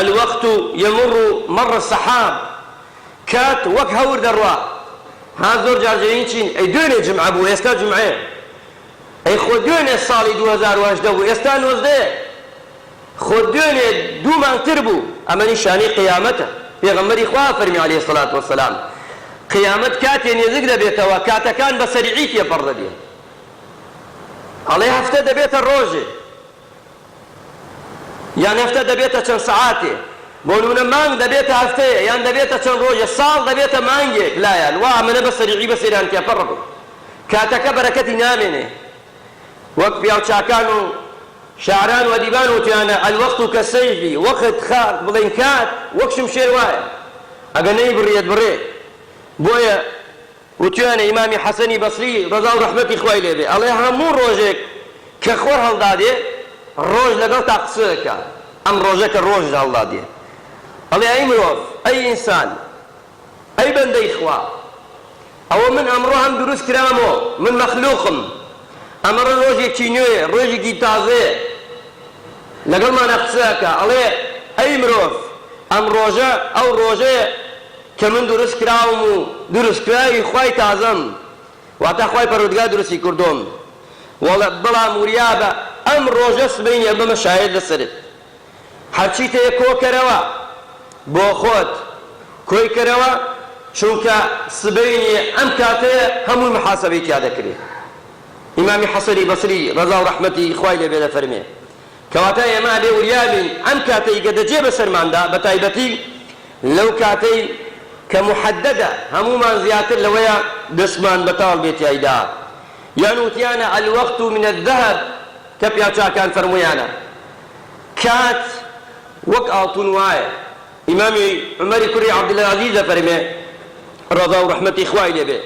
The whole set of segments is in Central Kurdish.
الوقت يمر مر السحاب كات وەک هەور دەڕوا ها زۆر جارجێین چین ئەی دوێنێ جمعە بوو ئێستا جمعەیە ئەی خۆ دوێنێ ساڵی 2018 بوو ئێستا نۆزدەیە خۆ دوێنێ دوو مانگتر بوو ئەمە نیشانەی قیامەتە پێغەمبەری خوا فەرمی عەلەیهی سەڵات وەسەلام قیامەت کاتێ نێزک دەبێتەوە کاتەکان بە سەریعی تێپەڕ دەبێت ئەڵێ هەفتە دەبێتە ڕۆژێ یان هەفتە دەبێتە چەند سەعاتێ بۆ نمونە مانگ دەبێتە هەفتەیە یان دەبێتە چەند ڕۆژێ ساڵ دەبێتە مانگێک لایەن وا ئەمەنە بە سەریعی بە سەیران تێپەڕ بوو کاتەکە بەرەکەتی نامێنێ وەک پیاوچاکان و شاعران و دیبان وتیانە الوەقت کەسەیفی وەقت خات بڵێن کات وەک شمشێر وایە ئەگە نەیبڕێت بڕێ بۆیە وتیانە ئیمامی حەسەنی بەسری ڕەزا و ڕەحمەتی خوای لێ بێ ئەڵێ هەموو ڕۆژێک کە خۆر هەڵدادێ ڕۆژ لەگەڵ تا قسە دەکات ئەم ڕۆژە کە ڕۆژ هەڵدادێ ئەڵێ ئەی مرۆڤ ئەی ئینسان ئەی بەندەی خوا ئەوە من ئەمڕۆ هەم دروست کرامەوە من مەخلووقم ئەمەڕۆ ڕۆژێکی نوێیە ڕۆژێکی تازەیە لەگەڵمانە قسە دەکات ئەڵێ ئەی مرۆڤ ئەم ڕۆژە ئەو ڕۆژەیە کە من دروست کراوم و دروستکراوی خوای تازەم واتە خوای پەروەردگار درستی کردوم بەڵام وریابە ئەم ڕۆژە سبەینێ بمە شاهێد لەسەرت هەرچی تەیە کۆکەرەوە بۆ خۆت کۆی کەرەوە چونکە سبەینێ ئەم کاتەیە هەمووی محاسەبەی تیا دەکرێت ئیمامی حەسەنی بەسری ڕەزا و ڕەحمەتی خوای لێ بێ دەفەرمێ کەواتە ئێمە بێ وریابین ئەم کاتەی کە دەجێ بەسەرماندا بە تایبەتی لەو کاتەی کە محەدەدە هەمومان زیاتر لەوەیە دەستمان بەتاڵ بێت یایدا یان وتیانە الوەقت من الذهب کە پیاوچاکان فەرموویانە کات وەک ئاڵتون وایە ئیمامی عومەری کوڕی عەبدولعەزیز دەفەرمێ ڕەزا و ڕەحمەتی خوای لێ بێ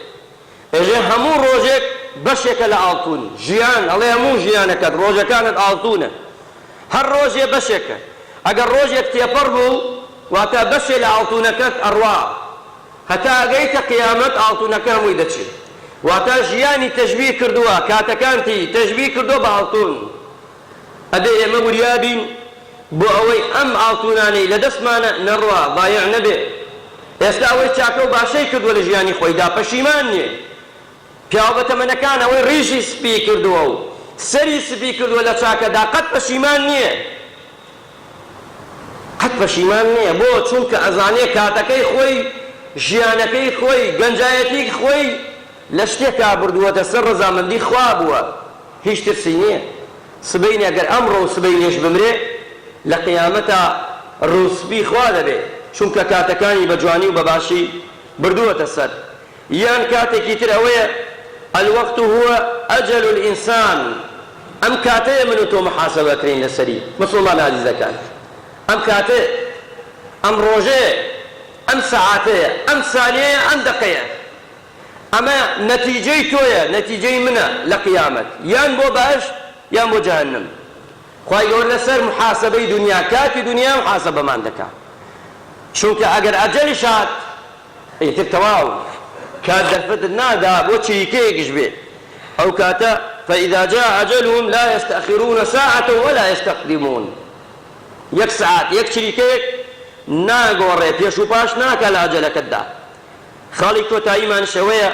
ئێژێ هەموو ڕۆژێک بەشێکە لە ئاڵتون ژیان ئەڵێ هەموو ژیانەکەت ڕۆژەکانت ئاڵتونە هەر ڕۆژێ بەشێکە ئەگەر ڕۆژێک تێپەڕ بوو واتە بەشێ لە ئاڵتونەکەت ئەڕوا هەتا ئەگەیتە قیامەت ئاڵتونەکە هەمووی دەچێت واتە ژیانی تەشبیه کردووە کاتەکانتی تەشبیه کردووە بە ئاڵتون ئەبێ ئێمە وریابین بۆ ئەوەی ئەم ئاڵتونانەی لە دەستمانە نەڕوا ضایع نەبێ ئێستا ئەوەی چاکە و باشەی کردووە لە ژیانی خۆیدا پەشیمان نییە پیاو بەتەمەنەکان ئەوەی ڕیژی سپی کردووە و سەری سپی کردووە لە چاکەدا قەت پەشیمان نییە قەت پەشیمان نییە بۆ چونکە ئەزانێ کاتەکەی خۆی ژیانەکەی خۆی گەنجایەتی خۆی لە شتێکا بردووەتە سەر ڕەزامەندی خوا بووە هیچ ترسی نییە سبەینێ ئەگەر ئەمڕۆ سبەینێش بمرێ لە قیامەتە ڕووسبی خوا دەبێت چونکە کاتەکانی بە جوانی و بەباشی بردووەتە سەر یان کاتێکی تر ئەوەیە الوەقت هو ئەجەل الئینسان ئەم کاتەیە من و تۆ محاسەبەکرین لەسەری مسڵمان عەزیزەکان ئەم کاتەیە ئەم ڕۆژەیە ئەم سەعاتەیە ئەم سانیەیە ئەم دەقەیە ئەمە نەتیجەی تۆیە نەتیجەی منە لە قیامەت یان بۆ باش یان بۆ جەهەنەم خوای گەورە لەسەر محاسەبەی دنیا کاتی دنیا محاسەبەمان دەکات چونکە ئەگەر ئەجەلیش هات ئیتر تەواو کات دەرفەتت نادا بۆ چریکەیەکیش بێ ئەو کاتە فإذا جاء أجلهم لا يستأخرون ساعة ولا يستقدمون یەک سعات یەک چریکەیەک ناگۆڕێ پێش و پاش ناکە لە ئەجەلەکەتدا خاڵی کۆتاییمان شەوەیە